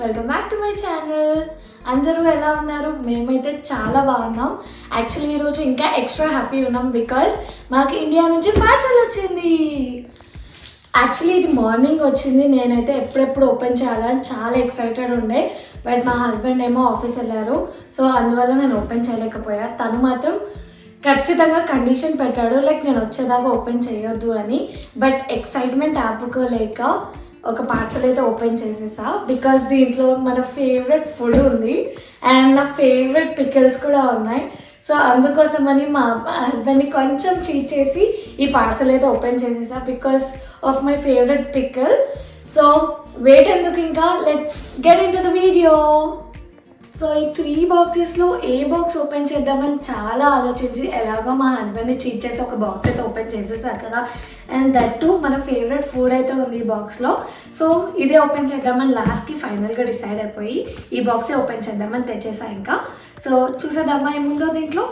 Welcome back to my channel. అందరూ ఎలా ఉన్నారు? మేమైతే చాలా బాగున్నాం. యాక్చువల్లీ ఈరోజు ఇంకా ఎక్స్ట్రా హ్యాపీ ఉన్నాం బికాస్ మాకు ఇండియా నుంచి పార్సల్ వచ్చింది. యాక్చువల్లీ ఇది మార్నింగ్ వచ్చింది. నేనైతే ఎప్పుడెప్పుడు ఓపెన్ చేయాలని చాలా ఎక్సైటెడ్ ఉండే, బట్ మా హస్బెండ్ ఏమో ఆఫీస్ వెళ్ళారు, సో అందువల్ల నేను ఓపెన్ చేయలేకపోయా. తను మాత్రం ఖచ్చితంగా కండిషన్ పెట్టాడు, లైక్ నేను వచ్చేదాకా ఓపెన్ చేయొద్దు అని. బట్ ఎక్సైట్మెంట్ ఆపుకోలేక ఒక పార్సల్ అయితే ఓపెన్ చేసేసా బికాస్ దీంట్లో మన ఫేవరెట్ ఫుడ్ ఉంది అండ్ నా ఫేవరెట్ పికిల్స్ కూడా ఉన్నాయి. సో అందుకోసమని మా హస్బెండ్ని కొంచెం చీట్ చేసి ఈ పార్సల్ అయితే ఓపెన్ చేసేసా because of my favourite pickle. So wait ఎందుకు, ఇంకా let's get into the video. So ఈ 3 బాక్సెస్లో ఏ బాక్స్ ఓపెన్ చేద్దామని చాలా ఆలోచించి ఎలాగో మా హస్బెండ్ని చీట్ చేసి ఒక బాక్స్ అయితే ఓపెన్ చేసేసారు కదా, అండ్ దట్ టు మన ఫేవరెట్ ఫుడ్ అయితే ఉంది ఈ బాక్స్లో. సో ఇదే ఓపెన్ చేద్దామని లాస్ట్కి ఫైనల్గా డిసైడ్ అయిపోయి ఈ బాక్సే ఓపెన్ చేద్దామని తెచ్చేసా. ఇంకా సో చూసేద్దామా ఏముందో దీంట్లో.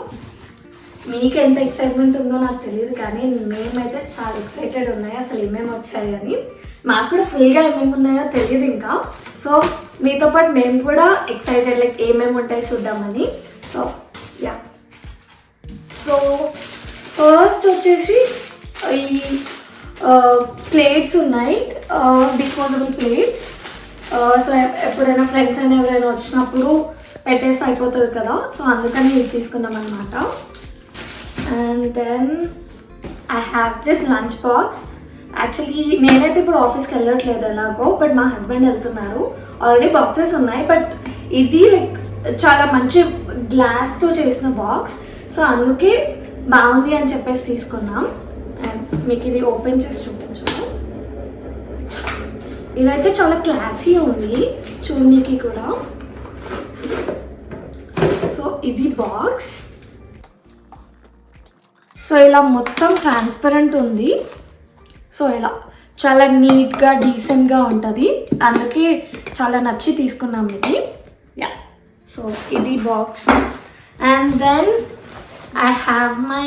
మీకు ఎంత ఎక్సైట్మెంట్ ఉందో నాకు తెలియదు, కానీ మేమైతే చాలా ఎక్సైటెడ్ ఉన్నాయి అసలు ఏమేమి వచ్చాయి అని. మాకు కూడా ఫుల్గా ఏమేమి ఉన్నాయో తెలియదు ఇంకా. సో మీతో పాటు మేము కూడా ఎక్సైటెడ్, లైక్ ఏమేమి ఉంటాయో చూద్దామని. సో యా, సో ఫస్ట్ వచ్చేసి ఈ ప్లేట్స్ ఉన్నాయి, డిస్పోజబుల్ ప్లేట్స్. సో ఎప్పుడైనా ఫ్రెండ్స్ అయినా ఎవరైనా వచ్చినప్పుడు పెట్టేస్తే అయిపోతుంది కదా, సో అందుకని ఇది తీసుకున్నాం అనమాట. And then I have this lunch box. Actually నేనైతే ఇప్పుడు ఆఫీస్కి వెళ్ళట్లేదు ఎలాగో, బట్ మా హస్బెండ్ వెళ్తున్నారు. ఆల్రెడీ బాక్సెస్ ఉన్నాయి, బట్ ఇది లైక్ చాలా మంచి గ్లాస్తో చేసిన బాక్స్, సో అందుకే బాగుంది అని చెప్పేసి తీసుకున్నాం. అండ్ మీకు ఇది ఓపెన్ చేసి చూపించాను. ఇదైతే చాలా క్లాసీ ఉంది చూడడానికి కూడా. సో ఇది బాక్స్. సో ఇలా మొత్తం ట్రాన్స్పరెంట్ ఉంది. సో ఇలా చాలా నీట్గా డీసెంట్గా ఉంటుంది, అందుకే చాలా నచ్చి తీసుకున్నాం ఇది. యా, సో ఇది box. And then I have my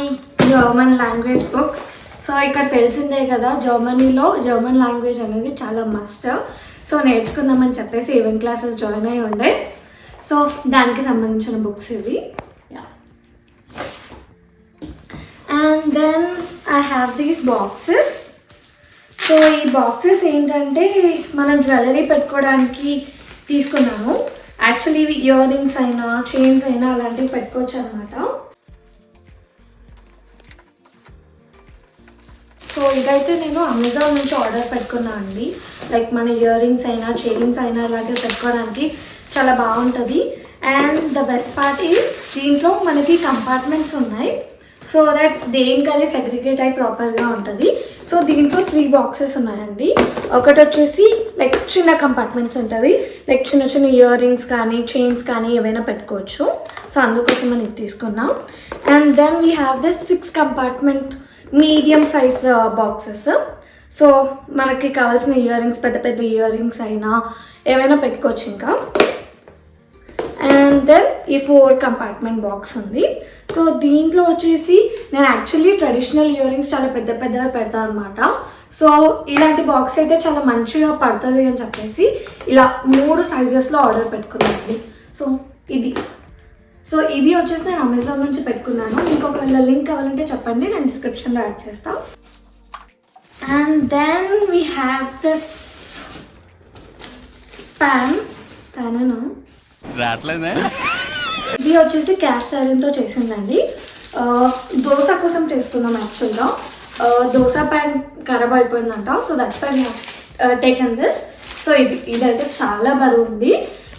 German language books. So ఇక్కడ తెలిసిందే కదా, జర్మనీలో జర్మన్ లాంగ్వేజ్ అనేది చాలా మస్ట్. సో నేర్చుకుందామని చెప్పేసి ఈవెంట్ క్లాసెస్ జాయిన్ అయ్యి ఉండే, సో దానికి సంబంధించిన బుక్స్ ఇవి. And then I have these boxes. So ఈ బాక్సెస్ ఏంటంటే మనం జ్యువెలరీ పెట్టుకోవడానికి తీసుకున్నాము. యాక్చువల్లీ ఇవి ఇయర్ రింగ్స్ అయినా చైన్స్ అయినా అలాంటివి పెట్టుకోవచ్చు అనమాట. సో ఇదైతే నేను అమెజాన్ నుంచి ఆర్డర్ పెట్టుకున్నాను అండి. లైక్ మన ఇయర్ రింగ్స్ అయినా చైన్స్ అయినా అలాంటివి పెట్టుకోవడానికి చాలా బాగుంటుంది. And the best part is దీంట్లో మనకి కంపార్ట్మెంట్స్ ఉన్నాయి, సో దట్ దేనికదే సెగ్రిగేట్ అయి ప్రాపర్గా ఉంటుంది. సో దీంట్లో 3 బాక్సెస్ ఉన్నాయండి. ఒకటి వచ్చేసి లైక్ చిన్న కంపార్ట్మెంట్స్ ఉంటుంది, లైక్ చిన్న చిన్న ఇయర్ రింగ్స్ కానీ చైన్స్ కానీ ఏవైనా పెట్టుకోవచ్చు. సో అందుకోసం మనం ఇది తీసుకున్నాం. And then we have this 6 compartment medium size boxes. So మనకి కావాల్సిన ఇయర్ రింగ్స్, పెద్ద పెద్ద ఇయర్ రింగ్స్ అయినా ఏవైనా పెట్టుకోవచ్చు ఇంకా. అండ్ దెన్ ఈ 4 కంపార్ట్మెంట్ బాక్స్ ఉంది. సో దీంట్లో వచ్చేసి నేను యాక్చువల్లీ ట్రెడిషనల్ ఇయర్ రింగ్స్ చాలా పెద్ద పెద్దగా పెడతాను అనమాట. సో ఇలాంటి బాక్స్ అయితే చాలా మంచిగా పడుతుంది అని చెప్పేసి ఇలా 3 సైజెస్లో ఆర్డర్ పెట్టుకున్నాను. సో ఇది వచ్చేసి నేను అమెజాన్ నుంచి పెట్టుకున్నాను. మీకు ఒకవేళ లింక్ కావాలంటే చెప్పండి, నేను డిస్క్రిప్షన్లో యాడ్ చేస్తాను. And then we have this pan. ఇది వచ్చేసి క్యాస్ట్ ఐరన్తో చేసిందండి. దోశ కోసం చేసుకున్నాం యాక్చువల్గా. దోశ ప్యాన్ ఖరాబ్ అయిపోయిందంట, so that's why taken this. So ఇదైతే చాలా బరువు ఉంది,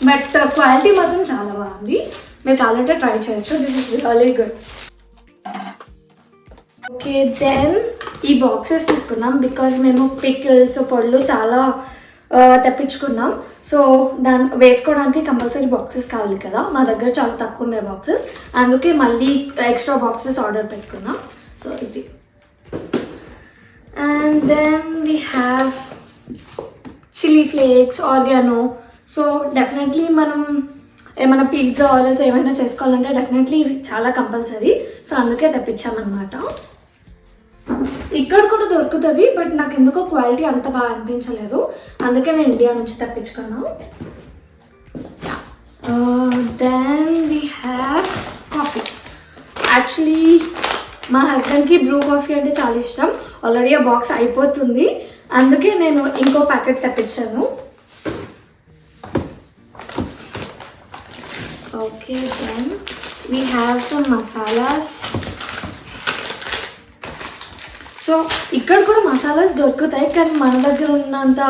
బట్ క్వాలిటీ మాత్రం చాలా బాగుంది. మీరు కావాలంటే ట్రై చేయొచ్చు. This is really good. Okay, then ఈ బాక్సెస్ తీసుకున్నాం బికాజ్ మేము పికిల్స్ పళ్ళు చాలా తెప్పించుకున్నాం. సో దాన్ని వేసుకోవడానికి కంపల్సరీ బాక్సెస్ కావాలి కదా, మా దగ్గర చాలా తక్కువ ఉన్నాయి బాక్సెస్, అందుకే మళ్ళీ ఎక్స్ట్రా బాక్సెస్ ఆర్డర్ పెట్టుకున్నాం. సో ఇది. And then we have chilli flakes, oregano. So definitely మనం ఏమైనా పిజ్జా ఆర్డర్స్ ఏమైనా చేసుకోవాలంటే డెఫినెట్లీ ఇవి చాలా కంపల్సరీ, సో అందుకే తెప్పించామన్నమాట. ఇక్కడ కూడా దొరుకుతుంది, బట్ నాకు ఎందుకో క్వాలిటీ అంత బాగా అనిపించలేదు, అందుకే నేను ఇండియా నుంచి తెప్పించుకున్నాను. Then we have coffee. Actually మా హస్బెండ్కి బ్రూ కాఫీ అంటే చాలా ఇష్టం. ఆల్రెడీ ఆ బాక్స్ అయిపోతుంది, అందుకే నేను ఇంకో ప్యాకెట్ తెప్పించాను. Okay, then we have some masalas. So ఇక్కడ కూడా మసాలాస్ దొరుకుతాయి, కానీ మన దగ్గర ఉన్నంత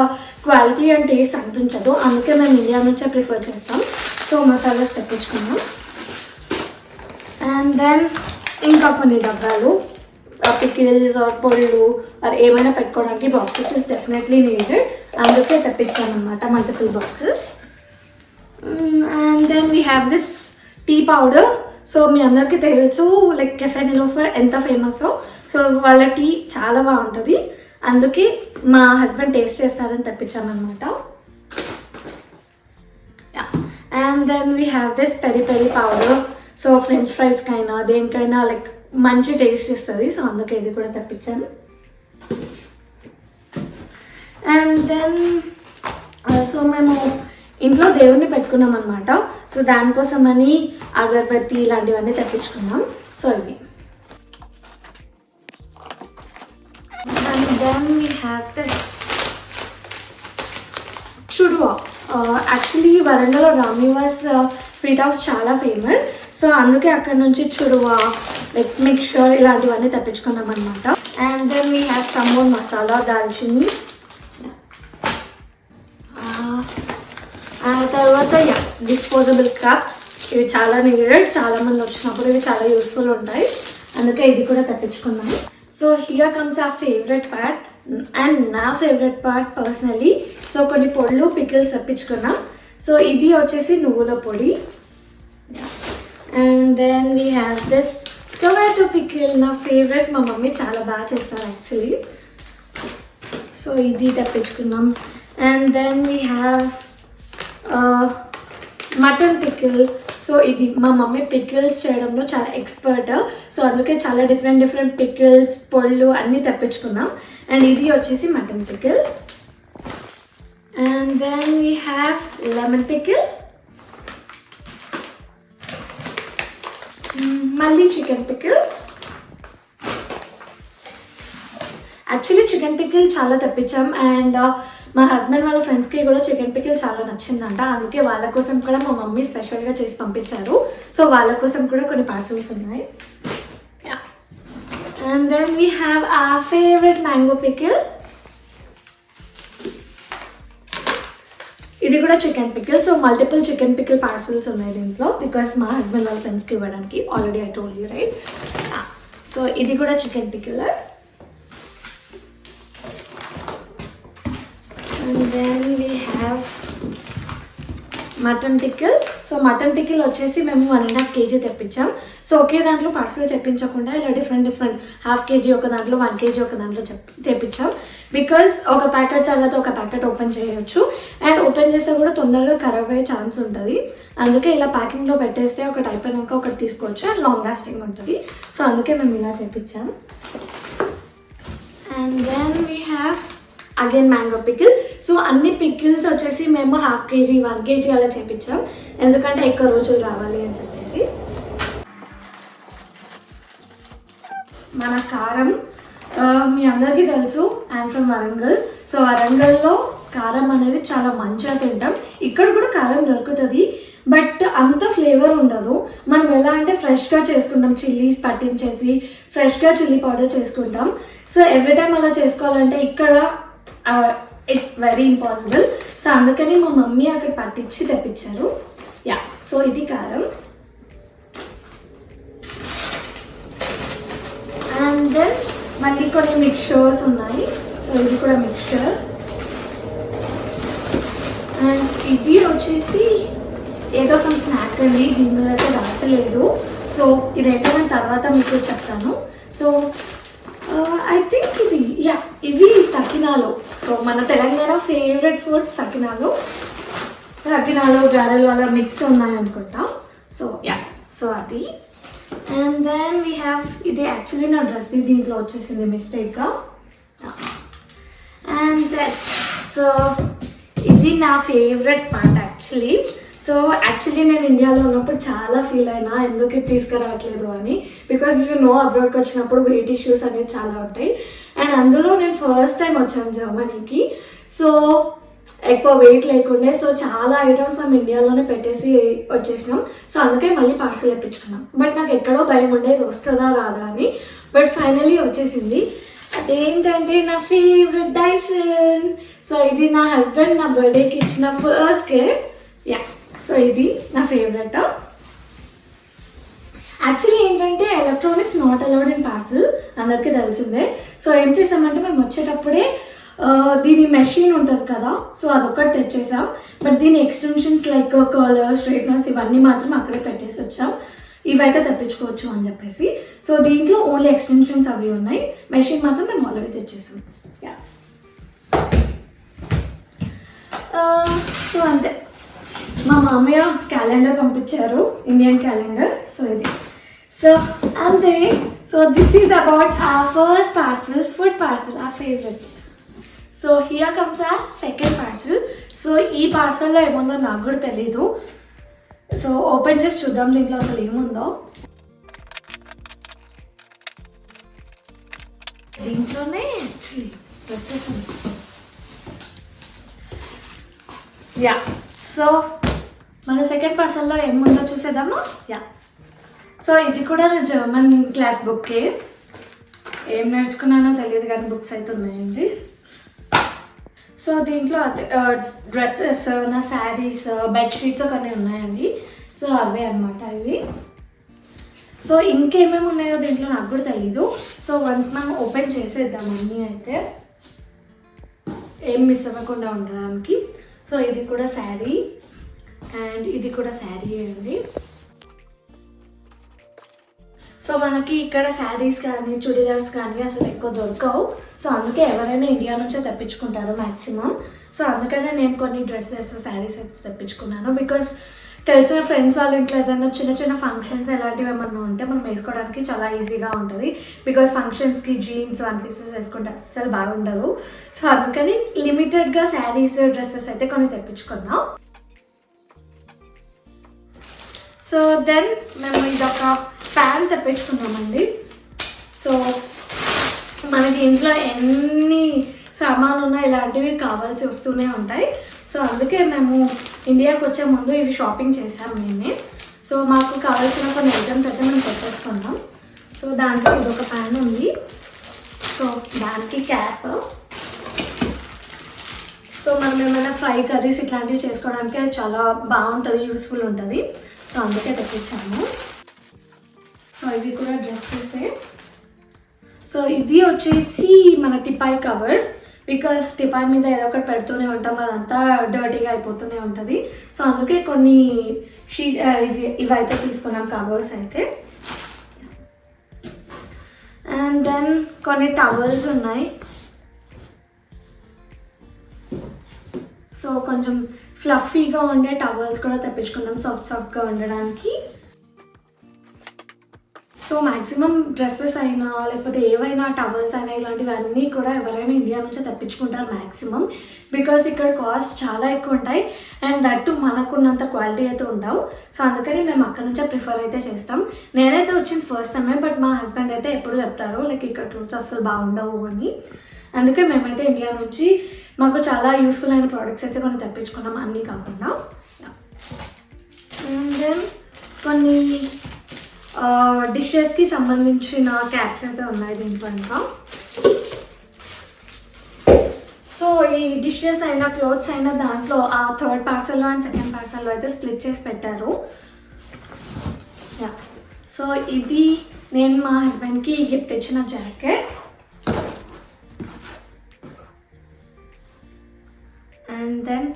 క్వాలిటీ అండ్ టేస్ట్ అనిపించదు, అందుకే మేము ఇండియా నుంచే ప్రిఫర్ చేస్తాం. సో మసాలాస్ తెప్పించుకున్నాం. అండ్ దెన్ ఇంకా కొన్ని డబ్బాలు, పికిల్స్ ఆర్ పొళ్ళు ఆర్ ఏమైనా పెట్టుకోవడానికి బాక్సెస్ ఇస్ డెఫినెట్లీ నీడెడ్, అందుకే తెప్పించాను అనమాట multiple boxes. And then we have this tea powder. So మీ అందరికీ తెలుసు లైక్ కెఫే నిలోఫర్ ఎంత ఫేమసో. సో వాళ్ళ టీ చాలా బాగుంటుంది, అందుకే మా హస్బెండ్ టేస్ట్ చేస్తారని తెప్పించామన్నమాట. And then we have this peri peri powder. So french ఫ్రైస్కైనా దేనికైనా లైక్ మంచి టేస్ట్ ఇస్తుంది, సో అందుకే ఇది కూడా తెప్పించాను. అండ్ దెన్ సో మేము ఇంట్లో దేవుడిని పెట్టుకున్నాం అనమాట. సో దానికోసమని అగరబత్తి ఇలాంటివన్నీ తెప్పించుకున్నాం. సో ఇవి. And then we have this చుడువా. యాక్చువల్లీ వరంగల్లో రామీవాస్ స్వీట్ హౌస్ చాలా ఫేమస్, సో అందుకే అక్కడ నుంచి చుడువా లైక్ మిక్చర్ ఇలాంటివన్నీ తెప్పించుకున్నాం అనమాట. And then we have some more masala, దాల్చిని. ఆ తర్వాత డిస్పోజబుల్ కప్స్, ఇవి చాలా నీడెడ్, చాలామంది వచ్చినప్పుడు ఇవి చాలా యూస్ఫుల్ ఉంటాయి, అందుకే ఇది కూడా తెప్పించుకున్నాను. సో హియర్ కమ్స్ ఆ ఫేవరెట్ పార్ట్ అండ్ నా ఫేవరెట్ పార్ట్ పర్సనలీ. సో కొన్ని పొడులు పికిల్స్ తెప్పించుకున్నాం. సో ఇది వచ్చేసి నువ్వుల పొడి. And then we have this tomato pickle, నా ఫేవరెట్. మా మమ్మీ చాలా బాగా చేస్తారు యాక్చువల్లీ. సో ఇది తెప్పించుకున్నాం. And then we have mutton pickle. So ఇది మా మమ్మీ పికిల్స్ చేయడంలో చాలా ఎక్స్పర్ట్, సో అందుకే చాలా డిఫరెంట్ పికిల్స్ పొళ్ళు అన్నీ తెప్పించుకున్నాం. అండ్ ఇది వచ్చేసి mutton pickle. And then we have lemon pickle. మళ్ళీ chicken pickle. Actually chicken pickle చాలా తెప్పించాం, అండ్ మా హస్బెండ్ వాళ్ళ ఫ్రెండ్స్కి కూడా చికెన్ పికిల్ చాలా నచ్చిందంట, అందుకే వాళ్ళ కోసం కూడా మా మమ్మీ స్పెషల్గా చేసి పంపించారు. సో వాళ్ళ కోసం కూడా కొన్ని పార్సల్స్ ఉన్నాయి. And then we have our favourite mango pickle. ఇది కూడా chicken pickle. So multiple chicken pickle parcels ఉన్నాయి దీంట్లో, బికాస్ మా హస్బెండ్ వాళ్ళ ఫ్రెండ్స్కి ఇవ్వడానికి. Already I told you right. So ఇది కూడా chicken pickle. And then we have mutton pickle. So mutton pickle వచ్చేసి మేము 1.5 kg తెప్పించాం. సో ఒకే దాంట్లో పార్సల్ చెప్పించకుండా ఇలా డిఫరెంట్ ½ kg ఒక దాంట్లో, 1 kg ఒక దాంట్లో తెప్పించాం. బికాస్ ఒక ప్యాకెట్ తర్వాత ఒక ప్యాకెట్ ఓపెన్ చేయొచ్చు, అండ్ ఓపెన్ చేస్తే కూడా తొందరగా ఖరాబ్ అయ్యే ఛాన్స్ ఉంటుంది. అందుకే ఇలా ప్యాకింగ్లో పెట్టేస్తే ఒకటి అయిపోయినాక ఒకటి తీసుకోవచ్చు, అండ్ లాంగ్ లాస్టింగ్ ఉంటుంది. సో అందుకే మేము ఇలా చెప్పించాం. And then we have again mango pickle. So అన్ని పికిల్స్ వచ్చేసి మేము ½ kg 1 kg అలా చేపించాం, ఎందుకంటే ఎక్కువ రోజులు రావాలి అని చెప్పేసి. మన కారం మీ అందరికీ తెలుసు, ఐఎమ్ ఫ్రమ్ వరంగల్. సో వరంగల్లో కారం అనేది చాలా మంచిగా తింటాం. ఇక్కడ కూడా కారం దొరుకుతుంది, బట్ అంత ఫ్లేవర్ ఉండదు. మనం ఎలా అంటే ఫ్రెష్గా చేసుకుంటాం, చిల్లీస్ పట్టించేసి ఫ్రెష్గా చిల్లీ పౌడర్ చేసుకుంటాం. సో ఎవ్రీ టైం అలా చేసుకోవాలంటే ఇక్కడ ఇట్స్ వెరీ ఇంపాసిబుల్. సో అందుకని మా మమ్మీ అక్కడ పట్టించి తెప్పించారు. సో ఇది కారం. అండ్ దెన్ మళ్ళీ కొన్ని మిక్చర్స్ ఉన్నాయి. సో ఇది కూడా మిక్చర్. అండ్ ఇది వచ్చేసి ఏదో సమ్ స్నాక్ అండి, దీని మీద అయితే రాసలేదు. సో ఇదైతే నేను తర్వాత మీకు చెప్తాను. సో ఐ థింక్ ఇవి సకినాలు. సో మన తెలంగాణ ఫేవరెట్ ఫుడ్ సకినాలు. గారెలు అలా మిక్స్ ఉన్నాయి అనుకుంటా. సో అది. అండ్ దెన్ వీ హ్యావ్ ఇది యాక్చువల్లీ నా డ్రెస్ దీంట్లో వచ్చేసింది మిస్టేక్గా. అండ్ దెన్ సో ఇది నా favourite part actually. So actually నేను ఇండియాలో ఉన్నప్పుడు చాలా ఫీల్ అయినా ఎందుకు ఇది తీసుకురావట్లేదు అని, బికాజ్ అబ్రాడ్కి వచ్చినప్పుడు వెయిట్ ఇష్యూస్ అనేవి చాలా ఉంటాయి. అండ్ అందులో నేను ఫస్ట్ టైం వచ్చాను జర్మనీకి. సో ఎక్కువ వెయిట్ లేకుండే, సో చాలా ఐటమ్స్ మేము ఇండియాలోనే పెట్టేసి వచ్చేసినాం. సో అందుకే మళ్ళీ పార్సల్ తెప్పించుకున్నాం. బట్ నాకు ఎక్కడో భయం ఉండేది వస్తుందా రాదా అని. బట్ ఫైనలీ వచ్చేసింది. అదేంటంటే నా ఫేవరెట్ డైసన్. సో ఇది నా హస్బెండ్ నా బర్త్డేకి ఇచ్చిన ఫస్ట్ గిఫ్ట్. యా, సో ఇది నా ఫేవరెట్. యాక్చువల్లీ ఏంటంటే electronics not allowed in parcel, అందరికీ తెలిసిందే. సో ఏం చేసామంటే మేము వచ్చేటప్పుడే దీని మెషిన్ ఉంటుంది కదా, సో అదొక్కటి తెచ్చేసాం. బట్ దీని ఎక్స్టెన్షన్స్ లైక్ కర్లర్, స్ట్రైట్నర్స్ ఇవన్నీ మాత్రం అక్కడే పెట్టేసి వచ్చాం. ఇవైతే తెప్పించుకోవచ్చు అని చెప్పేసి. సో దీంట్లో ఓన్లీ ఎక్స్టెన్షన్స్ అవి ఉన్నాయి, మెషిన్ మాత్రం మేము ఆల్రెడీ తెచ్చేసాం. యా, సో అంతే. మా మామయ్య క్యాలెండర్ పంపించారు, ఇండియన్ క్యాలెండర్. సో ఇది, సో అంతే. So this is about our first parcel, food parcel, our favourite. So here comes hour second parcel. So ఈ పార్సల్లో ఏముందో నాకు కూడా తెలీదు. సో ఓపెన్ చేసి చూద్దాం దీంట్లో అసలు ఏముందో. దీంట్లోనే యాక్చువల్లీ డ్రెస్సెస్ ఉంది. యా, సో మన సెకండ్ పార్సల్లో ఏముందో చూసేద్దామా. యా, సో ఇది కూడా జర్మన్ క్లాస్ బుక్కే. ఏం నేర్చుకున్నానో తెలియదు కానీ బుక్స్ అయితే ఉన్నాయండి. సో దీంట్లో డ్రెస్సెస్, నా శారీస్, బెడ్షీట్స్ కొన్ని ఉన్నాయండి. సో అవే అనమాట ఇవి. సో ఇంకేమేమి ఉన్నాయో దీంట్లో నాకు కూడా తెలీదు. సో వన్స్ మనం ఓపెన్ చేసేద్దాం అన్నీ అయితే, ఏం మిస్ అవ్వకుండా ఉండడానికి. సో ఇది కూడా శారీ అండ్ ఇది కూడా శారీ అండి. సో మనకి ఇక్కడ శారీస్ కానీ చుడిదార్స్ కానీ అసలు ఎక్కువ దొరకవు. సో అందుకే ఎవరైనా ఇండియా నుంచే తెప్పించుకుంటారు మ్యాక్సిమం. సో అందుకనే నేను కొన్ని డ్రెస్సెస్, శారీస్ అయితే తెప్పించుకున్నాను. బికాస్ తెలిసిన ఫ్రెండ్స్ వాళ్ళ ఇంట్లో ఏదైనా చిన్న చిన్న ఫంక్షన్స్ ఎలాంటివి ఏమన్నా ఉంటే మనం వేసుకోవడానికి చాలా ఈజీగా ఉంటుంది. బికాస్ ఫంక్షన్స్కి జీన్స్, 1 పీసెస్ వేసుకుంటే అస్సలు బాగుండదు. సో అందుకని లిమిటెడ్గా శారీస్, డ్రెస్సెస్ అయితే కొన్ని తెప్పించుకున్నాం. సో దెన్ మేము ఇదొక ప్యాన్ తెప్పించుకున్నామండి. సో మనకి ఇంట్లో ఎన్ని సామాన్లు ఉన్నా ఇలాంటివి కావాల్సి వస్తూనే ఉంటాయి. సో అందుకే మేము ఇండియాకి వచ్చే ముందు ఇవి షాపింగ్ చేసాం మేమే. సో మాకు కావాల్సిన కొన్ని ఐటమ్స్ అయితే మేము తెచ్చేసుకున్నాం. సో దాంట్లో ఇదొక ప్యాన్ ఉంది. సో దానికి క్యాప్. సో మనం ఏమైనా ఫ్రై కర్రీస్ ఇట్లాంటివి చేసుకోవడానికి అది చాలా బాగుంటుంది, యూస్ఫుల్ ఉంటుంది. సో అందుకే తెప్పించాము. సో ఇవి కూడా డ్రెస్సెసే. సో ఇది వచ్చేసి మన టిపాయ్ కవర్. బికాస్ టిపాయ్ మీద ఏదో ఒకటి పెడుతూనే ఉంటాం, అదంతా డర్టీగా అయిపోతూనే ఉంటుంది. సో అందుకే కొన్ని ఇవైతే తీసుకున్నాం కవర్స్ అయితే. అండ్ దెన్ కొన్ని టవల్స్ ఉన్నాయి. సో కొంచెం ఫ్లఫీగా ఉండే టవల్స్ కూడా తెప్పించుకున్నాం, సాఫ్ట్గా ఉండడానికి. సో మ్యాక్సిమం డ్రెస్సెస్ అయినా లేకపోతే ఏవైనా టవల్స్ అయినా ఇలాంటివన్నీ కూడా ఎవరైనా ఇండియా నుంచే తెప్పించుకుంటారు మ్యాక్సిమం. బికాస్ ఇక్కడ కాస్ట్ చాలా ఎక్కువ ఉంటాయి అండ్ దట్టు మనకున్నంత క్వాలిటీ అయితే ఉండవు. సో అందుకని మేము అక్కడ నుంచే ప్రిఫర్ అయితే చేస్తాం. నేనైతే వచ్చిన ఫస్ట్ టైమే, బట్ మా హస్బెండ్ అయితే ఎప్పుడు చెప్తారు లైక్ ఇక్కడ క్లోత్స్ అస్సలు బాగుండవు అని. అందుకే మేమైతే ఇండియా నుంచి మాకు చాలా యూస్ఫుల్ అయిన ప్రోడక్ట్స్ అయితే కొన్ని తెప్పించుకున్నాం, అన్నీ కాకుండా. అండ్ దెన్ కొన్ని డిషెస్కి సంబంధించిన క్యాప్స్ అయితే ఉన్నాయి దీంట్లో ఇంకా. సో ఈ డిషెస్ అయినా క్లోత్స్ అయినా దాంట్లో ఆ థర్డ్ పార్సల్లో అండ్ సెకండ్ పార్సల్లో అయితే స్ప్లిట్ చేసి పెట్టారు. యా, సో ఇది నేను మా హస్బెండ్కి గిఫ్ట్ ఇచ్చిన జాకెట్. అండ్ దెన్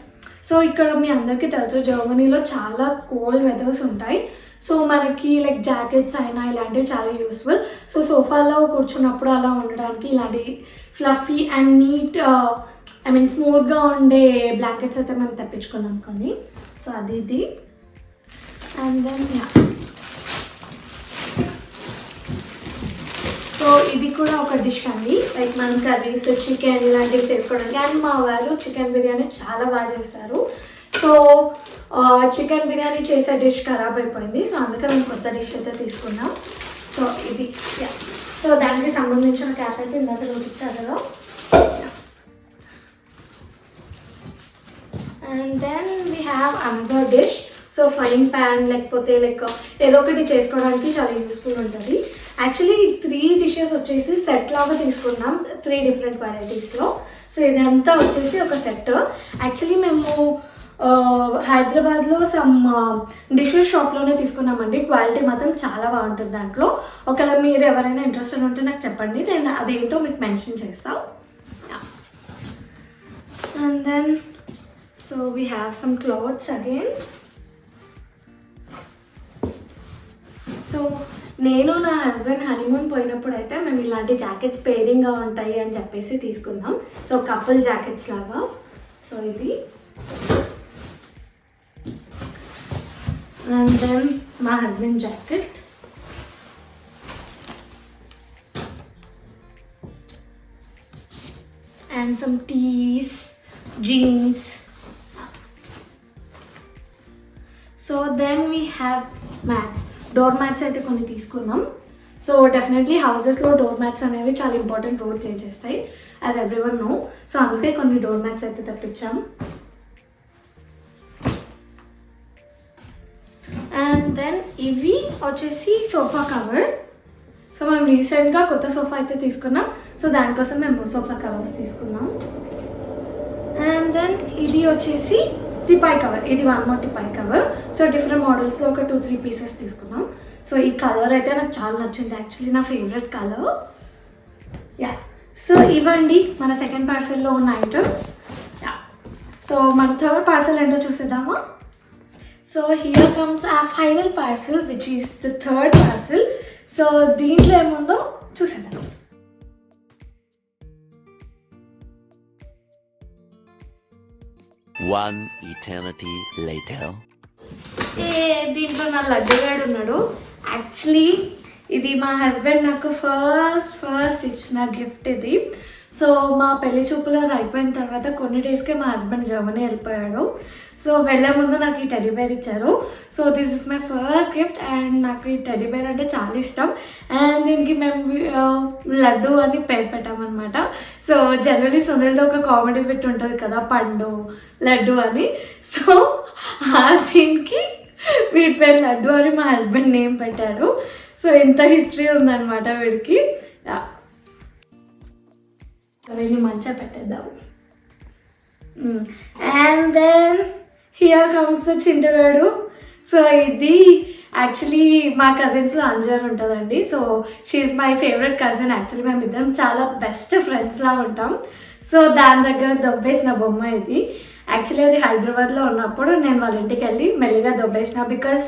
సో ఇక్కడ మీ అందరికీ తెలుసు జర్మనీలో చాలా కోల్డ్ వెదర్స్ ఉంటాయి. సో మనకి లైక్ జాకెట్స్ అయినా ఇలాంటివి చాలా యూస్ఫుల్. సో సోఫాలో కూర్చున్నప్పుడు అలా ఉండడానికి ఇలాంటి ఫ్లఫీ అండ్ నీట్ స్మూత్గా ఉండే బ్లాంకెట్స్ అయితే మేము తెప్పించుకున్నాం కొన్ని. సో అది ఇది. అండ్ దెన్ సో ఇది కూడా ఒక డిష్ అండి, లైక్ మనం కర్రీస్, చికెన్ ఇలాంటివి చేసుకోవడానికి. అండ్ మా వాళ్ళు చికెన్ బిర్యానీ చాలా బాగా చేస్తారు. సో చికెన్ బిర్యానీ చేసే డిష్ ఖరాబ్ అయిపోయింది. సో అందుకే మేము కొత్త డిష్ అయితే తీసుకున్నాం. సో ఇది సో దానికి సంబంధించిన క్యాప్ అయితే ఇందాక చూపించారు. And then we have another dish. So frying pan లేకపోతే లైక్ ఏదో ఒకటి చేసుకోవడానికి చాలా యూస్ఫుల్ ఉంటుంది. యాక్చువల్లీ 3 డిషెస్ వచ్చేసి సెట్ లాగా తీసుకున్నాం 3 డిఫరెంట్ వెరైటీస్లో. సో ఇదంతా వచ్చేసి ఒక సెట్. యాక్చువల్లీ మేము హైదరాబాద్లో సమ్ డిషెస్ షాప్లోనే తీసుకున్నామండి. క్వాలిటీ మాత్రం చాలా బాగుంటుంది దాంట్లో. ఒకవేళ మీరు ఎవరైనా ఇంట్రెస్టెడ్ ఉంటే నాకు చెప్పండి, నేను అదేంటో మీకు మెన్షన్ చేస్తాను. And then so we have some clothes again. So నేను నా హస్బెండ్ హనీమూన్ పోయినప్పుడు అయితే మేము ఇలాంటి జాకెట్స్ పేరింగ్గా ఉంటాయి అని చెప్పేసి తీసుకున్నాం. సో కపుల్ జాకెట్స్ లాగా. సో ఇది అండ్ దెన్ మా husband jacket. And some tees, jeans. So then we have mats. Door mats అయితే కొన్ని తీసుకున్నాం. సో డెఫినెట్లీ హౌసెస్లో డోర్ మ్యాట్స్ అనేవి చాలా ఇంపార్టెంట్ రోల్ ప్లే చేస్తాయి, యాజ్ ఎవ్రీవన్ నో. సో అందుకే కొన్ని డోర్ మ్యాట్స్ అయితే తెప్పించాము. అండ్ దెన్ ఇవి వచ్చేసి సోఫా కవర్. సో మేము రీసెంట్గా కొత్త సోఫా అయితే తీసుకున్నాం. సో దానికోసం మేము సోఫా కవర్స్ తీసుకున్నాం. అండ్ దెన్ ఇది వచ్చేసి టిపాయ్ కవర్. ఇది 1 more టిపాయ్ కవర్. సో డిఫరెంట్ మోడల్స్లో ఒక 2-3 పీసెస్ తీసుకున్నాం. సో ఈ కలర్ అయితే నాకు చాలా నచ్చింది, యాక్చువల్లీ నా ఫేవరెట్ కలర్. యా, సో ఇవ్వండి మన సెకండ్ పార్సెల్లో ఉన్న ఐటమ్స్. యా, సో మన థర్డ్ పార్సెల్ ఏంటో చూసేద్దామా. సో హియర్ కమ్స్ ఆ final parcel which is the third parcel. So దీంట్లో ఏముందో చూసేద్దాం. One eternity later. దీంట్లో నా లడ్డుగాడు ఉన్నాడు. యాక్చువల్లీ ఇది మా హస్బెండ్ నాకు ఫస్ట్ ఇచ్చిన గిఫ్ట్ ఇది. సో మా పెళ్లి చూపులు అది అయిపోయిన తర్వాత కొన్ని డేస్కే మా హస్బెండ్ జర్మనీ వెళ్ళిపోయాడు. సో వెళ్ళే ముందు నాకు ఈ టెడ్డీ బేర్ ఇచ్చారు. So this is my first gift and నాకు ఈ టెడ్డీ బేర్ అంటే చాలా ఇష్టం. అండ్ దీనికి మేము లడ్డు అని పేరు పెట్టామన్నమాట. సో జనరలీ సునీల్తో ఒక కామెడీ బిట్ ఉంటుంది కదా, పండు లడ్డు అని. సో ఆ సీన్కి వీడి పేరు లడ్డు అని మా హస్బెండ్ నేమ్ పెట్టారు. సో ఇంత హిస్టరీ ఉందన్నమాట వీడికి. వీడిని మంచిగా పెట్టేద్దాం. And then here comes the చింటగాడు. సో ఇది యాక్చువల్లీ మా కజిన్స్లో అంజర్ ఉంటుందండి. So she's my favourite cousin. Actually మేము ఇద్దరం చాలా బెస్ట్ ఫ్రెండ్స్లా ఉంటాం. సో దాని దగ్గర దొబ్బేసిన బొమ్మ ఇది. యాక్చువల్లీ అది హైదరాబాద్లో ఉన్నప్పుడు నేను వాళ్ళ ఇంటికి వెళ్ళి మెల్లిగా దొబ్బేసిన. బికాస్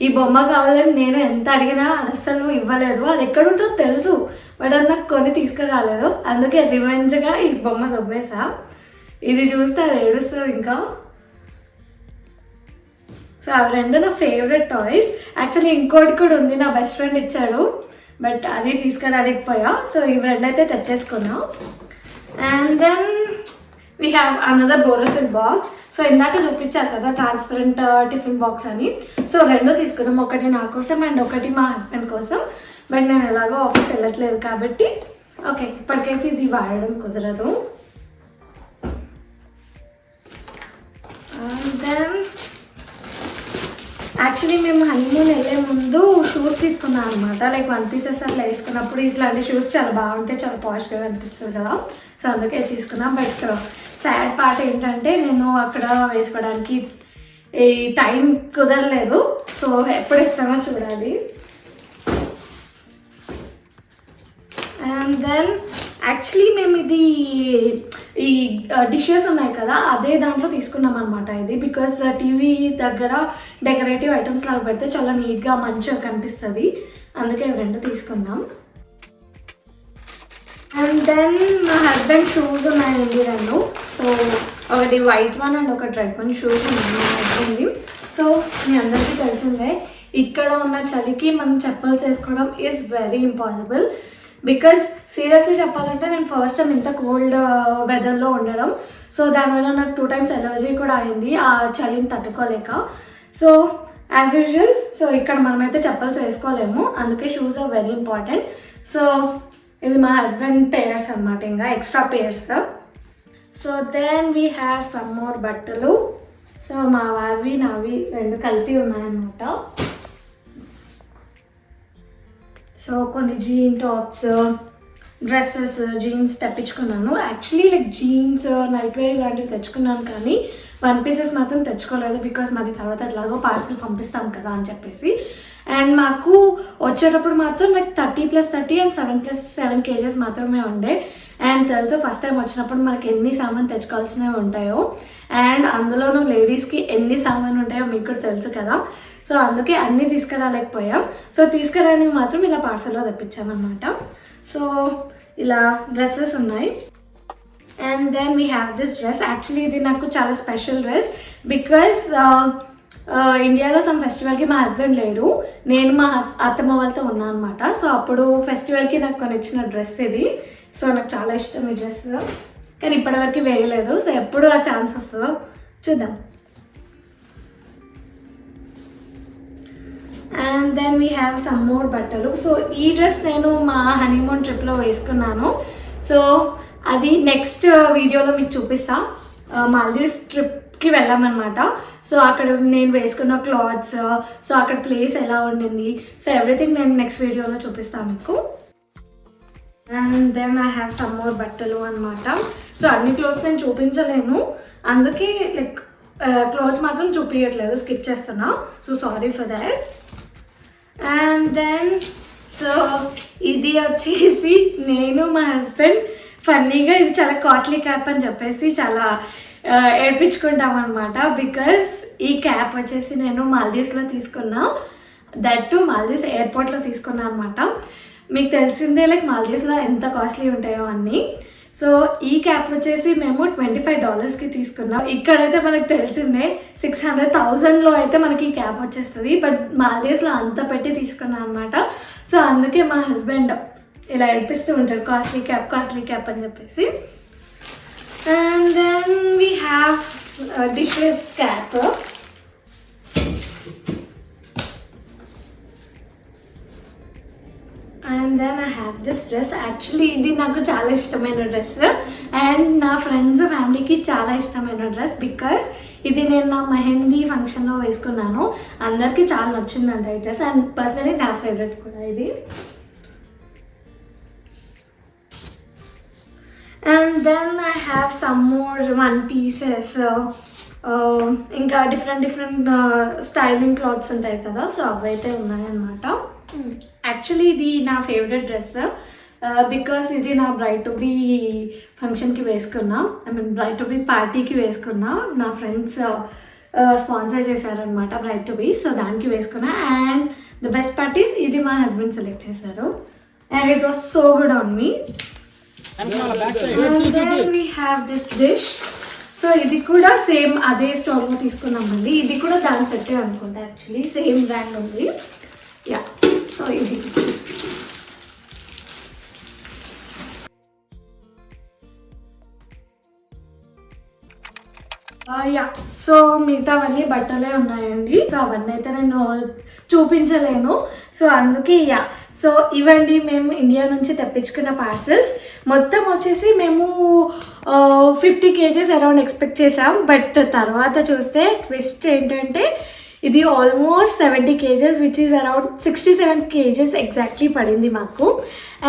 ఈ బొమ్మ కావాలని నేను ఎంత అడిగినా అది అస్సలు ఇవ్వలేదు. అది ఎక్కడుంటుందో తెలుసు, బట్ అది నాకు కొని తీసుకురాలేదు. అందుకే రివెంజ్గా ఈ బొమ్మ దొబ్బేసా. ఇది చూస్తే అది ఏడుస్తుంది ఇంకా. సో అవి రెండు నా ఫేవరెట్ టాయ్స్. యాక్చువల్లీ ఇంకోటి కూడా ఉంది, నా బెస్ట్ ఫ్రెండ్ ఇచ్చాడు, బట్ అది తీసుకురాలేకపోయా. సో ఇవి రెండు అయితే తెచ్చేసుకున్నాం. And then we have another Borosil box. So ఇందాక చూపించారు కదా ట్రాన్స్పరెంట్ టిఫిన్ బాక్స్ అని. సో రెండు తీసుకున్నాం, ఒకటి నా కోసం అండ్ ఒకటి మా హస్బెండ్ కోసం. బట్ నేను ఎలాగో ఆఫీస్ వెళ్ళట్లేదు కాబట్టి ఓకే ఇప్పటికైతే ఇది వాడడం కుదరదు. అండ్ దెన్ యాక్చువల్లీ మేము హనీమూన్ వెళ్ళే ముందు షూస్ తీసుకున్నాం అనమాట. లైక్ 1 pieces అట్లా వేసుకున్నప్పుడు ఇట్లాంటి షూస్ చాలా బాగుంటాయి, చాలా పాష్గా కనిపిస్తుంది కదా. సో అందుకే తీసుకున్నాం. బట్ సాడ్ పార్ట్ ఏంటంటే నేను అక్కడ వేసుకోవడానికి ఈ టైం కుదరలేదు. సో ఎప్పుడు ఇస్తామో చూడాలి. అండ్ దెన్ యాక్చువల్లీ మేము ఇది ఈ డిషెస్ ఉన్నాయి కదా అదే దాంట్లో తీసుకున్నాం అనమాట ఇది. బికాస్ టీవీ దగ్గర డెకరేటివ్ ఐటమ్స్ లాగా పెడితే చాలా నీట్గా మంచిగా కనిపిస్తుంది, అందుకే ఇవి రెండు తీసుకున్నాం. అండ్ దెన్ మా హస్బెండ్ షూస్ ఉన్నాయండి రెండు. సో ఒకటి వైట్ వన్ అండ్ ఒకటి రెడ్ వన్ షూస్ ఉన్నాయి మా హస్బెండ్వి. సో మీ అందరికీ తెలిసిందే ఇక్కడ ఉన్న చలికి మనం చెప్పల్స్ వేసుకోవడం is very impossible. Because seriously చెప్పాలంటే నేను ఫస్ట్ టైం ఇంత కోల్డ్ వెదర్లో ఉండడం. సో దానివల్ల నాకు 2 times ఎలర్జీ కూడా అయింది ఆ చలిని తట్టుకోలేక. సో యాజ్ యూజువల్ సో ఇక్కడ మనమైతే చెప్పల్స్ వేసుకోలేము, అందుకే shoes are very important. So ఇది మా హస్బెండ్ పేయర్స్ అనమాట, ఇంకా ఎక్స్ట్రా పేయర్స్గా. So then we have some more బట్టలు. సో మా వారివి నావి 2 కలిపి ఉన్నాయన్నమాట. సో కొన్ని జీన్ టాప్స్, డ్రెస్సెస్, జీన్స్ తెప్పించుకున్నాను. Actually like jeans, night wear ఇలాంటివి తెచ్చుకున్నాను, కానీ 1 pieces మాత్రం తెచ్చుకోలేదు. బికాస్ మరి తర్వాత ఎట్లాగో పార్సల్ పంపిస్తాం కదా అని చెప్పేసి. అండ్ మాకు వచ్చేటప్పుడు మాత్రం లైక్ 30 + 30 అండ్ 7 + 7 kgs మాత్రమే ఉండే. అండ్ తెలుసు ఫస్ట్ టైం వచ్చినప్పుడు మనకి ఎన్ని సామాన్ తెచ్చుకోవాల్సినవి ఉంటాయో, అండ్ అందులోనూ లేడీస్కి ఎన్ని సామాన్ ఉంటాయో మీకు కూడా తెలుసు కదా. సో అందుకే అన్నీ తీసుకురాలేకపోయాం. సో తీసుకురాని మాత్రం ఇలా పార్సల్లో తెప్పించామన్నమాట. సో ఇలా డ్రెస్సెస్ ఉన్నాయి. And then we have this dress. Actually ఇది నాకు చాలా స్పెషల్ డ్రెస్ బికాస్ ఇండియాలో సమ్ ఫెస్టివల్కి మా హస్బెండ్ లేడు, నేను మా అత్తమ్మ వాళ్ళతో ఉన్నాను అనమాట. సో అప్పుడు ఫెస్టివల్కి నాకు కొనిచ్చిన డ్రెస్ ఇది. సో నాకు చాలా ఇష్టం ఈ డ్రెస్, కానీ ఇప్పటివరకు వేయలేదు. సో ఎప్పుడు ఆ ఛాన్స్ వస్తుందో చూద్దాం. And then we have some more బట్టలు. సో ఈ డ్రెస్ నేను మా హనీమూన్ ట్రిప్లో వేసుకున్నాను. సో అది నెక్స్ట్ వీడియోలో మీకు చూపిస్తా. మాల్దీవ్స్ ట్రిప్కి వెళ్ళామన్నమాట. సో అక్కడ నేను వేసుకున్న క్లాత్స్, సో అక్కడ ప్లేస్ ఎలా ఉండింది, సో ఎవ్రీథింగ్ నేను నెక్స్ట్ వీడియోలో చూపిస్తాను మీకు. And then I have some more బట్టలు అనమాట. సో అన్ని క్లోత్స్ నేను చూపించలేను, అందుకే లైక్ క్లోత్స్ మాత్రం చూపించట్లేదు, స్కిప్ చేస్తున్నా. So sorry for that. And then so ఇది వచ్చేసి నేను మా హస్బెండ్ ఫన్నీగా ఇది చాలా కాస్ట్లీ క్యాప్ అని చెప్పేసి చాలా ఏడ్పించుకుంటాం అనమాట. బికాస్ ఈ క్యాప్ వచ్చేసి నేను మాల్దీవ్స్లో తీసుకున్నా, దట్ టు మాల్దీవ్స్ ఎయిర్పోర్ట్లో తీసుకున్నా అనమాట. మీకు తెలిసిందే లైక్ మాల్దీవ్స్లో ఎంత కాస్ట్లీ ఉంటాయో అన్నీ. సో ఈ క్యాప్ వచ్చేసి మేము $25కి తీసుకున్నాం. ఇక్కడైతే మనకు తెలిసిందే 600,000లో అయితే మనకి ఈ క్యాప్ వచ్చేస్తుంది, బట్ మాల్దీవ్స్లో అంత పెట్టి తీసుకున్నాం అనమాట. సో అందుకే మా హస్బెండ్ ఇలా ఏడిపిస్తూ ఉంటారు కాస్ట్లీ క్యాప్ అని చెప్పేసి. And then we have dishes cap. And then I have this dress. Actually ఇది నాకు చాలా ఇష్టమైన డ్రెస్ అండ్ నా ఫ్రెండ్స్ ఫ్యామిలీకి చాలా ఇష్టమైన డ్రెస్. బికాస్ ఇది నేను నా మెహందీ ఫంక్షన్లో వేసుకున్నాను, అందరికీ చాలా నచ్చిందంట ఈ డ్రెస్. అండ్ పర్సనలీ నా ఫేవరెట్ కూడా ఇది. And then I have some more 1 pieces. ఇంకా డిఫరెంట్ స్టైలింగ్ క్లాత్స్ ఉంటాయి కదా, సో అవైతే ఉన్నాయన్నమాట. యాక్చువల్లీ ఇది నా ఫేవరెట్ డ్రెస్ బికాస్ ఇది నా బ్రైడ్ టు బీ ఫంక్షన్కి వేసుకున్నా, I mean bride to be పార్టీకి వేసుకున్నా. నా ఫ్రెండ్స్ స్పాన్సర్ చేశారనమాట బ్రైడ్ టు బీ, సో దానికి వేసుకున్నా. అండ్ ద బెస్ట్ పార్టీస్ ఇది మా హస్బెండ్ సెలెక్ట్ చేశారు and it was so good on me. And then we have this dish. So ఇది కూడా సేమ్ అదే స్టోర్లో తీసుకున్నాం మళ్ళీ. ఇది కూడా దాని సెట్టే అనుకుంటా, యాక్చువల్లీ సేమ్ బ్రాండ్ ఉంది. యా సో ఇది యా సో మిగతావన్నీ బట్టలే ఉన్నాయండి. సో అవన్నీ అయితే నేను చూపించలేను, సో అందుకే యా. సో ఇవండి మేము ఇండియా నుంచి తెప్పించుకున్న పార్సల్స్. మొత్తం వచ్చేసి మేము 50 kgs అరౌండ్ ఎక్స్పెక్ట్ చేసాం, బట్ తర్వాత చూస్తే ట్విస్ట్ ఏంటంటే ఇది almost 70 kgs which is around 67 kgs exactly పడింది మాకు.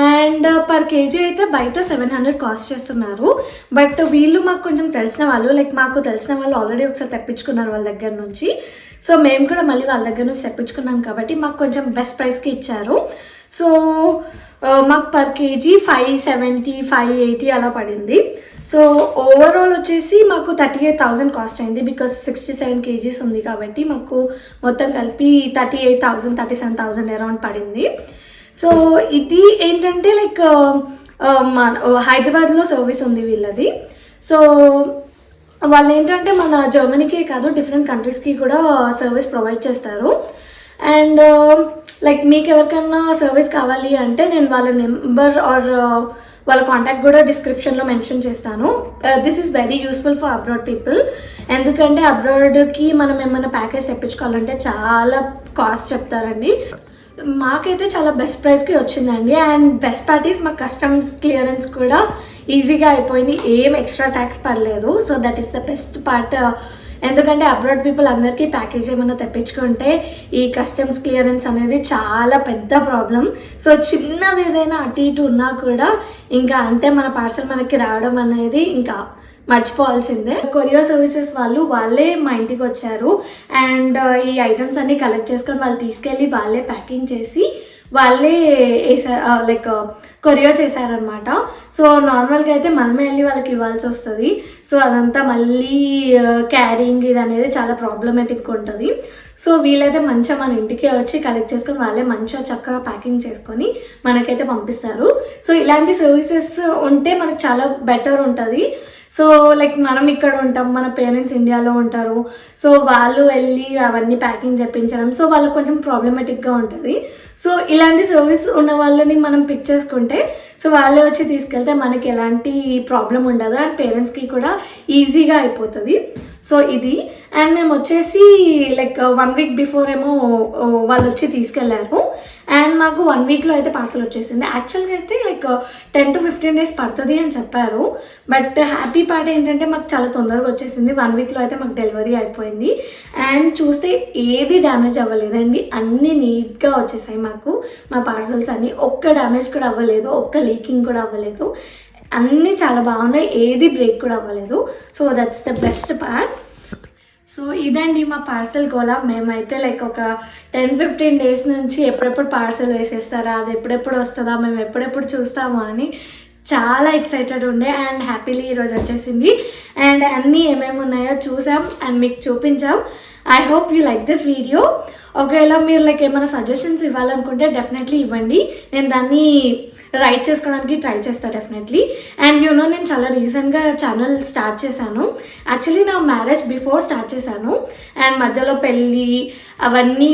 అండ్ పర్ కేజీ అయితే బయట 700 కాస్ట్ చేస్తున్నారు, బట్ వీళ్ళు మాకు కొంచెం తెలిసిన వాళ్ళు, లైక్ మాకు తెలిసిన వాళ్ళు ఆల్రెడీ ఒకసారి తెప్పించుకున్నారు వాళ్ళ దగ్గర నుంచి. సో మేము కూడా మళ్ళీ వాళ్ళ దగ్గర నుంచి తెప్పించుకున్నాం కాబట్టి మాకు కొంచెం బెస్ట్ ప్రైస్కి ఇచ్చారు. సో మాకు పర్ కేజీ 570, 580 అలా పడింది. సో ఓవరాల్ వచ్చేసి మాకు 38,000 కాస్ట్ అయింది బికాస్ 67 kgs ఉంది కాబట్టి మాకు మొత్తం కలిపి 38,000, 37,000 అరౌండ్ పడింది. సో ఇది ఏంటంటే లైక్ మన హైదరాబాద్లో సర్వీస్ ఉంది వీళ్ళది. సో వాళ్ళు ఏంటంటే మన జర్మనీకే కాదు డిఫరెంట్ కంట్రీస్కి కూడా సర్వీస్ ప్రొవైడ్ చేస్తారు. అండ్ లైక్ మీకు ఎవరికైనా సర్వీస్ కావాలి అంటే నేను వాళ్ళ నెంబర్ ఆర్ వాళ్ళ కాంటాక్ట్ కూడా డిస్క్రిప్షన్లో మెన్షన్ చేస్తాను. This is very useful for abroad people. ఎందుకంటే అబ్రాడ్కి మనం ఏమైనా ప్యాకేజ్ తెప్పించుకోవాలంటే చాలా కాస్ట్ చెప్తారండి. మాకైతే చాలా బెస్ట్ ప్రైస్కి వచ్చిందండి. అండ్ బెస్ట్ పార్ట్ ఈస్ మా కస్టమ్స్ క్లియరెన్స్ కూడా ఈజీగా అయిపోయింది, ఏం ఎక్స్ట్రా ట్యాక్స్ పడలేదు. So that is the best part. ఎందుకంటే అబ్రాడ్ పీపుల్ అందరికీ ప్యాకేజ్ ఏమైనా తెప్పించుకుంటే ఈ కస్టమ్స్ క్లియరెన్స్ అనేది చాలా పెద్ద ప్రాబ్లం. సో చిన్నది ఏదైనా అటు ఇటు ఉన్నా కూడా ఇంకా అంతే, మన పార్సల్ మనకి రావడం అనేది ఇంకా మర్చిపోవాల్సిందే. కొరియర్ సర్వీసెస్ వాళ్ళే మా ఇంటికి వచ్చారు అండ్ ఈ ఐటమ్స్ అన్ని కలెక్ట్ చేసుకొని వాళ్ళు తీసుకెళ్ళి వాళ్ళే ప్యాకింగ్ చేసి వాళ్ళే లైక్ కొరియర్ చేశారనమాట. సో నార్మల్గా అయితే మనమే వెళ్ళి వాళ్ళకి ఇవ్వాల్సి వస్తుంది. సో అదంతా మళ్ళీ క్యారింగ్ ఇది అనేది చాలా ప్రాబ్లమేటిక్ ఉంటుంది. సో వీళ్ళైతే మంచిగా మన ఇంటికే వచ్చి కలెక్ట్ చేసుకొని వాళ్ళే మంచిగా చక్కగా ప్యాకింగ్ చేసుకొని మనకైతే పంపిస్తారు. సో ఇలాంటి సర్వీసెస్ ఉంటే మనకు చాలా బెటర్ ఉంటుంది. సో లైక్ మనం ఇక్కడ ఉంటాం, మన పేరెంట్స్ ఇండియాలో ఉంటారు. సో వాళ్ళు వెళ్ళి అవన్నీ ప్యాకింగ్ చెప్పించడం సో వాళ్ళకి కొంచెం ప్రాబ్లమేటిక్గా ఉంటుంది. సో ఇలాంటి సర్వీస్ ఉన్న వాళ్ళని మనం పిక్ చేసుకుంటే సో వాళ్ళే వచ్చి తీసుకెళ్తే మనకి ఎలాంటి ప్రాబ్లం ఉండదు అండ్ పేరెంట్స్కి కూడా ఈజీగా అయిపోతుంది. సో ఇది అండ్ మేము వచ్చేసి లైక్ 1 వీక్ బిఫోర్ ఏమో వాళ్ళు వచ్చి తీసుకెళ్లారు అండ్ మాకు 1 వీక్లో అయితే పార్సల్ వచ్చేసింది. యాక్చువల్గా అయితే లైక్ 10 to 15 days పడుతుంది అని చెప్పారు. బట్ హ్యాపీ పార్ట్ ఏంటంటే మాకు చాలా తొందరగా వచ్చేసింది. 1 వీక్లో అయితే మాకు డెలివరీ అయిపోయింది అండ్ చూస్తే ఏది డ్యామేజ్ అవ్వలేదండి, అన్నీ నీట్గా వచ్చేసాయి మాకు. మా పార్సల్స్ అన్నీ ఒక్క డ్యామేజ్ కూడా అవ్వలేదు, ఒక్క లీకింగ్ కూడా అవ్వలేదు, అన్నీ చాలా బాగున్నాయి, ఏది బ్రేక్ కూడా అవ్వలేదు. So that's the best part. So ఇదండి మా పార్సల్ గోలా. మేమైతే లైక్ ఒక 10-15 days నుంచి ఎప్పుడెప్పుడు పార్సల్ వేసేస్తారా, అది ఎప్పుడెప్పుడు వస్తుందా, మేము ఎప్పుడెప్పుడు చూస్తామా అని చాలా ఎక్సైటెడ్ ఉండే అండ్ హ్యాపీలీ ఈరోజు వచ్చేసింది. అండ్ అన్నీ ఏమేమి ఉన్నాయో చూసాం అండ్ మీకు చూపించాం. I hope you like this video. ఒకవేళ మీరు లైక్ ఏమైనా సజెషన్స్ ఇవ్వాలనుకుంటే డెఫినెట్లీ ఇవ్వండి, నేను దాన్ని రైట్ చేసుకోవడానికి ట్రై చేస్తాను డెఫినెట్లీ. అండ్ నేను చాలా రీసెంట్గా ఛానల్ స్టార్ట్ చేశాను. యాక్చువల్లీ నా మ్యారేజ్ బిఫోర్ స్టార్ట్ చేశాను అండ్ మధ్యలో పెళ్ళి అవన్నీ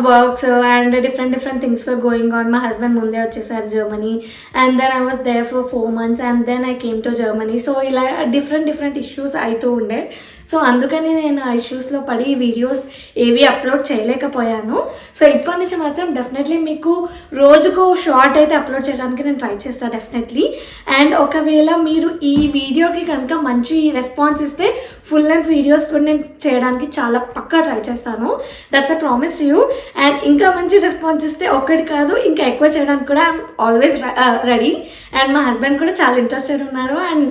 works and different things for going on. మా హస్బెండ్ ముందే వచ్చేసారు Germany and then I was there for 4 months and then I came to Germany. So ఇలా డిఫరెంట్ ఇష్యూస్ అవుతూ ఉండే. సో అందుకని నేను ఆ ఇష్యూస్లో పడి వీడియోస్ ఏవి అప్లోడ్ చేయలేకపోయాను. సో ఇప్పటి నుంచి మాత్రం డెఫినెట్లీ మీకు రోజుకు షార్ట్ అయితే అప్లోడ్ చేయడానికి నేను ట్రై చేస్తాను డెఫినెట్లీ. అండ్ ఒకవేళ మీరు ఈ వీడియోకి కనుక మంచి రెస్పాన్స్ ఇస్తే ఫుల్ లెంత్ వీడియోస్ కూడా నేను చేయడానికి చాలా పక్కా ట్రై చేస్తాను. That's a promise to you. And ఇంకా మంచి రెస్పాన్స్ ఇస్తే ఒక్కటి కాదు ఇంకా ఎక్కువ చేయడానికి కూడా ఐఎమ్ ఆల్వేస్ రెడీ. అండ్ మా హస్బెండ్ కూడా చాలా ఇంట్రెస్టెడ్ ఉన్నారు అండ్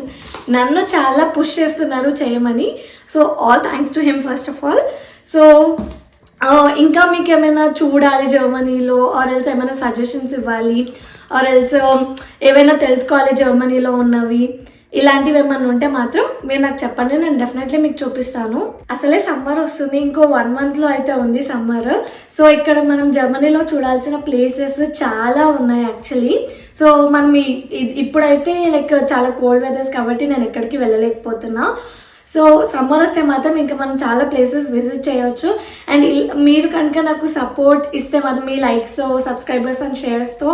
నన్ను చాలా పుష్ చేస్తున్నారు చేయమని. So all thanks to him first of all. So ఇంకా మీకు ఏమైనా చూడాలి జర్మనీలో ఆర్ ఎల్స్ ఏమైనా సజెషన్స్ ఇవ్వాలి ఆర్ ఎల్స్ ఏమైనా తెలుసుకోవాలి జర్మనీలో ఉన్నవి ఇలాంటివి ఏమన్నా ఉంటే మాత్రం మీరు నాకు చెప్పండి, నేను డెఫినెట్లీ మీకు చూపిస్తాను. అసలే సమ్మర్ వస్తుంది, ఇంకో 1 monthలో అయితే ఉంది సమ్మర్. సో ఇక్కడ మనం జర్మనీలో చూడాల్సిన ప్లేసెస్ చాలా ఉన్నాయి యాక్చువల్లీ. సో మనం ఇప్పుడైతే లైక్ చాలా కోల్డ్ వెదర్స్ కాబట్టి నేను ఎక్కడికి వెళ్ళలేకపోతున్నా. సో సమ్మర్ వస్తే మాత్రం ఇంకా మనం చాలా ప్లేసెస్ విజిట్ చేయవచ్చు. అండ్ మీరు కనుక నాకు సపోర్ట్ ఇస్తే మాత్రం మీ లైక్స్ సబ్స్క్రైబర్స్ అండ్ షేర్స్తో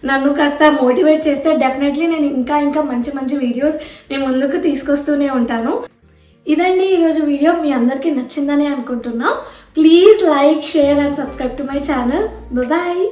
నన్ను కాస్త మోటివేట్ చేస్తే డెఫినెట్లీ నేను ఇంకా మంచి వీడియోస్ మేము ముందుకు తీసుకొస్తూనే ఉంటాను. ఇదండి ఈరోజు వీడియో, మీ అందరికీ నచ్చిందని అనుకుంటున్నా. Please like, share and subscribe to my channel. Bye.